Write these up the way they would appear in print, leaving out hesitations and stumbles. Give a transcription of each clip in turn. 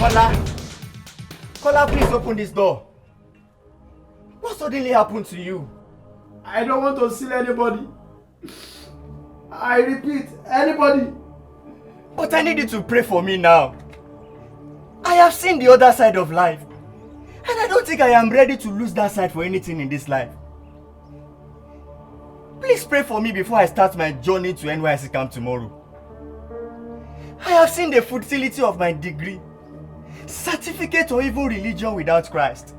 Kola, please open this door. What suddenly happened to you? I don't want to see anybody. I repeat, anybody. But I need you to pray for me now. I have seen the other side of life. And I don't think I am ready to lose that side for anything in this life. Please pray for me before I start my journey to NYSC camp tomorrow. I have seen the futility of my degree, certificate, or even religion without Christ.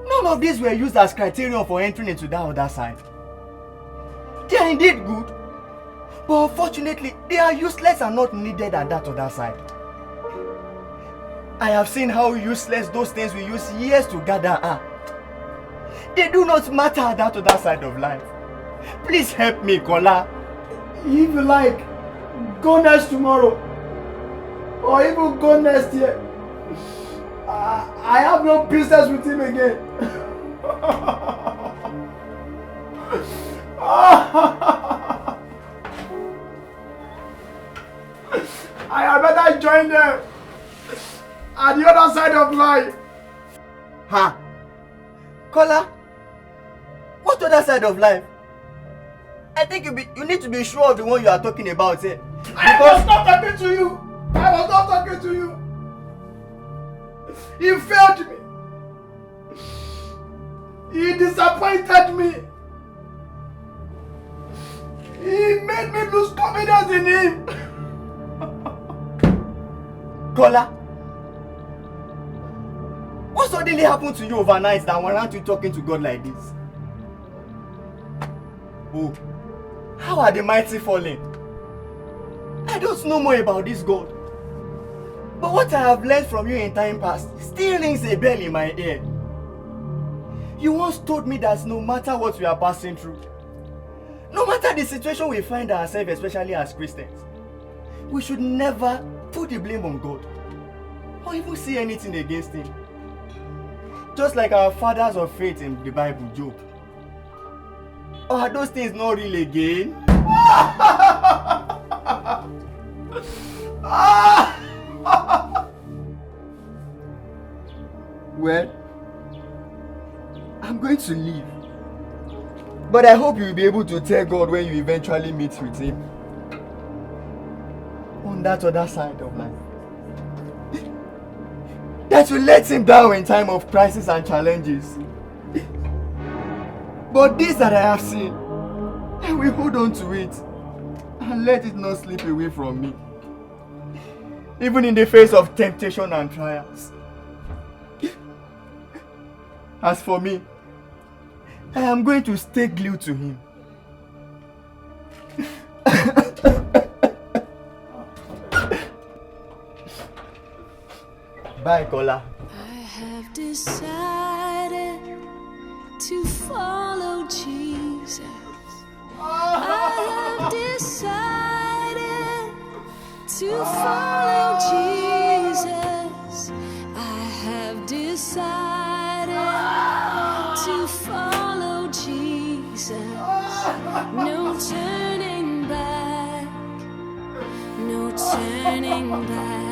None of these were used as criterion for entering into that other side. They are indeed good, but unfortunately, they are useless and not needed at that other side. I have seen how useless those things we use years to gather are. They do not matter at that other side of life. Please help me, Kola. If you like, go next tomorrow. Or even go next year. I have no business with him again. I had better join them at the other side of life. Ha! Kola, what other side of life? I think you need to be sure of the one you are talking about. Eh? I was not talking to you. I was not talking to you. He failed me. He disappointed me. He made me lose confidence in him. Kola, what suddenly happened to you overnight that warrant you talking to God like this? Oh, how are the mighty falling? I don't know more about this God. But what I have learned from you in time past still rings a bell in my ear. You once told me that no matter what we are passing through, no matter the situation we find ourselves, especially as Christians, we should never put the blame on God or even see anything against Him. Just like our fathers of faith in the Bible, Job. Or are those things not real again? Well, I'm going to leave. But I hope you'll be able to tell God when you eventually meet with Him. On that other side of life. That will let Him down in time of crisis and challenges. But this that I have seen, I will hold on to it and let it not slip away from me. Even in the face of temptation and trials. As for me, I am going to stay glued to Him. Bye, Kola. I have decided to follow Jesus. I have decided to follow Jesus. I have decided to follow Jesus. No turning back. No turning back.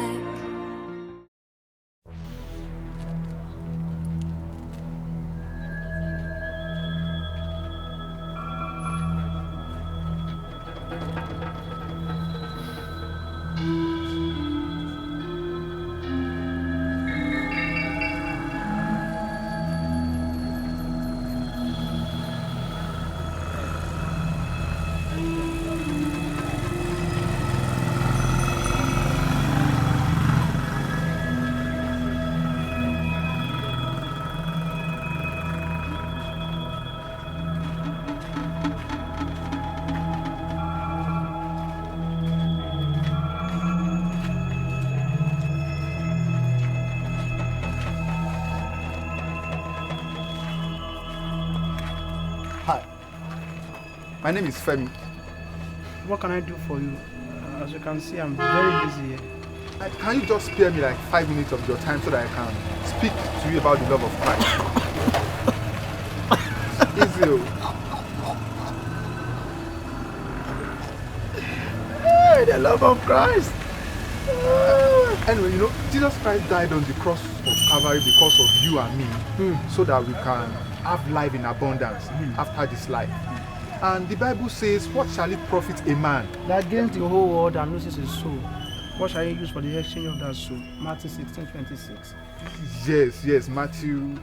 My name is Femi. What can I do for you? As you can see, I'm very busy here. Can you just spare me like 5 minutes of your time so that I can speak to you about the love of Christ? Easy. Hey, the love of Christ. Anyway, you know, Jesus Christ died on the cross of Calvary because of you and me, so that we can have life in abundance after this life. And the Bible says, what shall it profit a man? That gains the whole world and loses his soul. What shall he use for the exchange of that soul? Matthew 16:26. Yes, Matthew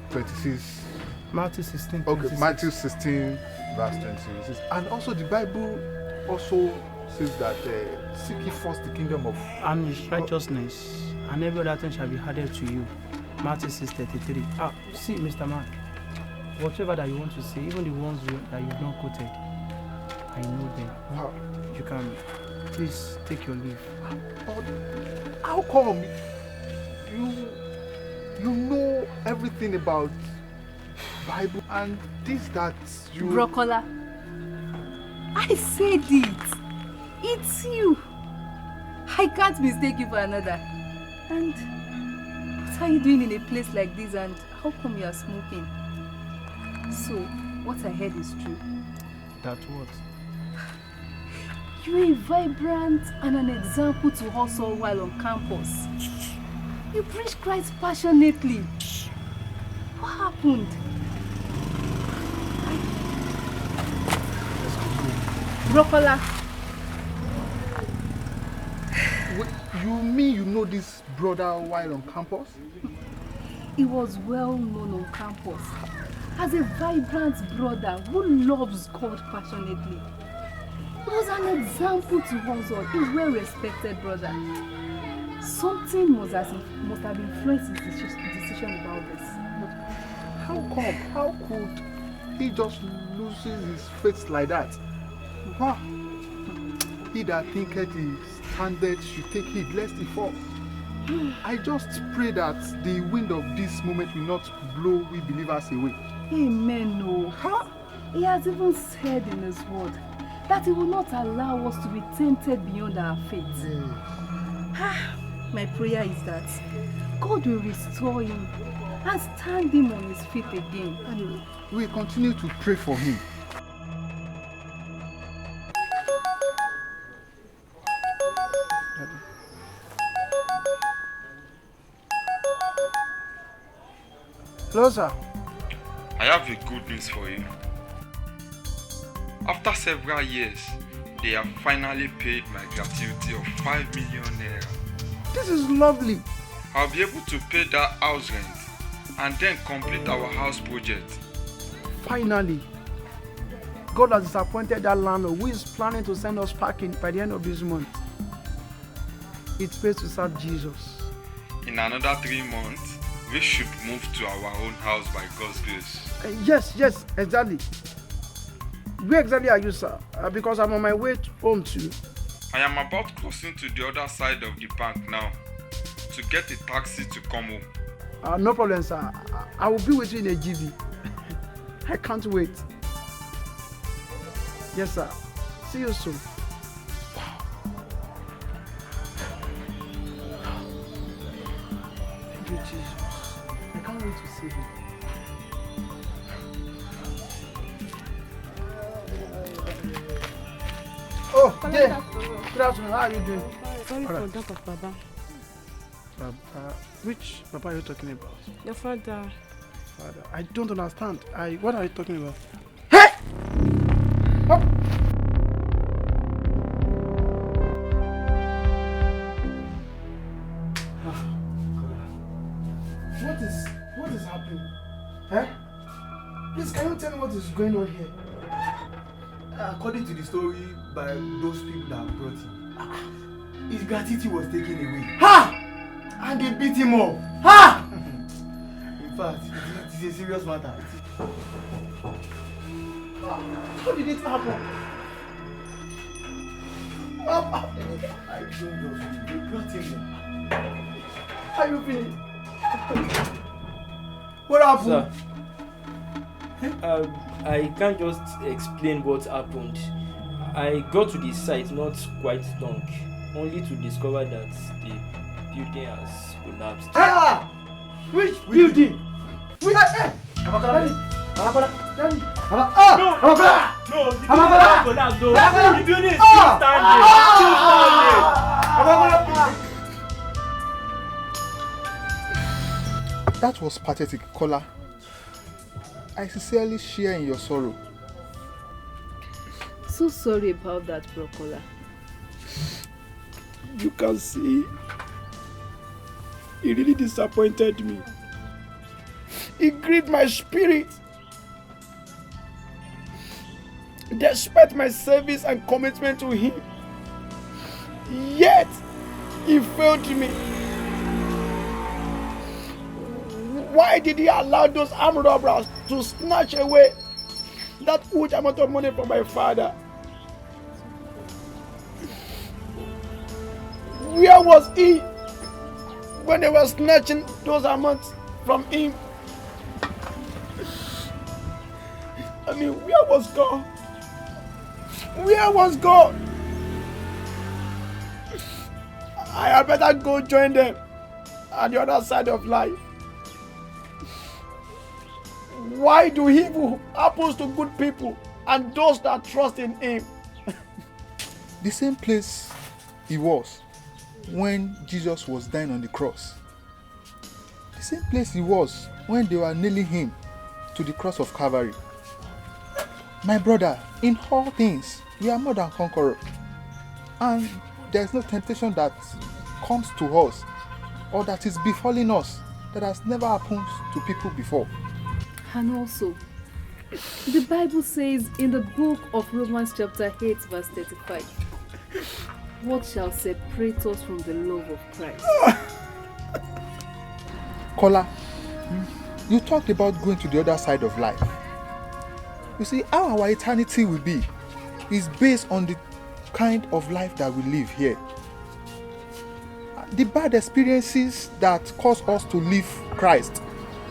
26. Matthew 16. Okay, Matthew 16, verse 26. And also the Bible also says that seek ye first the kingdom of and his righteousness, and every other thing shall be added to you. Matthew 6:33. See, Mr. Man, whatever that you want to say, even the ones that you've not quoted, I know them. You can please take your leave. But how come you know everything about Bible and this that you... Brokola, I said it. It's you. I can't mistake you for another. And what are you doing in a place like this, and how come you are smoking? So, what I heard is true. That what? You're a vibrant and an example to us all while on campus. You preach Christ passionately. What happened? Brokola. You mean you know this brother while on campus? He was well known on campus as a vibrant brother who loves God passionately. He was an example to us all, a well-respected brother. Something must have influenced his decision about this. How come? How could he just loses his faith like that? Huh? He that thinketh he standeth should take heed lest he fall. I just pray that the wind of this moment will not blow we believers away. Amen. No. Huh? He has even said in his word that he will not allow us to be tempted beyond our faith. My prayer is that God will restore him and stand him on his feet again. And we continue to pray for him. Hello, sir. I have a good news for you. After several years, they have finally paid my gratuity of 5 million naira. This is lovely. I'll be able to pay that house rent and then complete our house project. Finally, God has disappointed that landlord who is planning to send us packing by the end of this month. It pays to serve Jesus. In another 3 months, we should move to our own house by God's grace. Yes, exactly. Where exactly are you, sir? Because I'm on my way home too. I am about crossing to the other side of the bank now to get a taxi to come home. No problem, sir. I will be with you in a GV. I can't wait. Yes, sir. See you soon. Thank you, Jesus. I can't wait to see you. Oh, yeah. Good afternoon. How are you doing? Sorry for that of Baba. Baba. Which Baba are you talking about? Your father. Father. I don't understand. What are you talking about? Hey! Oh. What is happening? Eh? Please, can you tell me what is going on here? According to the story by those people that brought him, his gratitude was taken away. Ha! And they beat him up. Ha! In fact, it is a serious matter. How did it happen? I don't know. They brought him up. How you feeling? What happened? Sir, I can't just explain what happened. I got to the site not quite long, only to discover that the building has collapsed. Ah! Which building? Which? That was pathetic, Kola. I sincerely share in your sorrow. So sorry about that, Bro Kola. You can see, he really disappointed me. He grieved my spirit. Despite my service and commitment to him, yet he failed me. Why did he allow those armed robbers to snatch away that huge amount of money from my father? Where was he when they were snatching those amounts from him? I mean, where was God? Where was God? I had better go join them at the other side of life. Why do evil happens to good people and those that trust in him? The same place he was when Jesus was dying on the cross. The same place he was when they were nailing him to the cross of Calvary. My brother, in all things, we are more than conquerors. And there is no temptation that comes to us or that is befalling us that has never happened to people before. And also, the Bible says in the book of Romans chapter 8 verse 35, what shall separate us from the love of Christ? Kola, you talked about going to the other side of life. You see, how our eternity will be is based on the kind of life that we live here. The bad experiences that cause us to leave Christ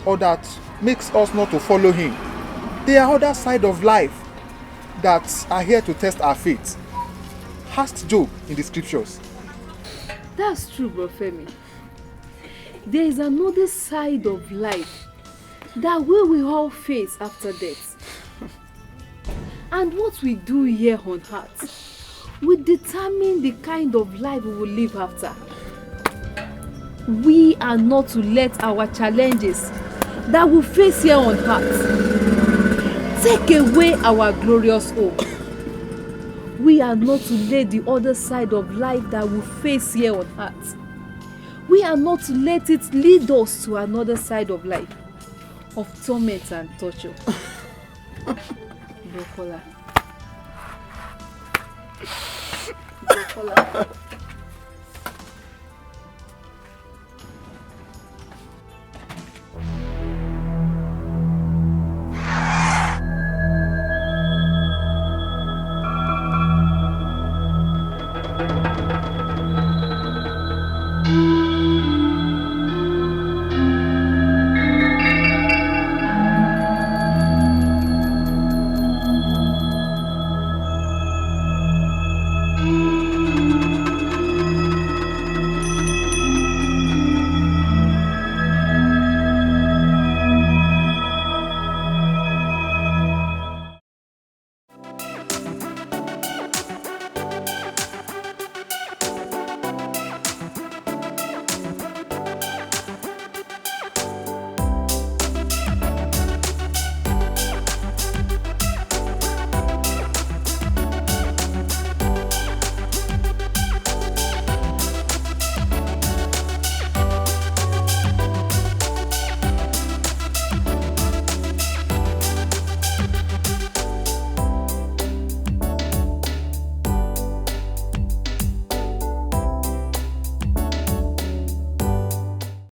or that makes us not to follow him, they are other side of life that are here to test our faith. Ask Job in the scriptures. That's true, Bro Femi. There is another side of life that we will all face after death. And what we do here on earth will determine the kind of life we will live after. We are not to let our challenges that we face here on earth take away our glorious hope. We are not to let the other side of life that we face here on earth, we are not to let it lead us to another side of life of torment and torture. Brokola. Brokola.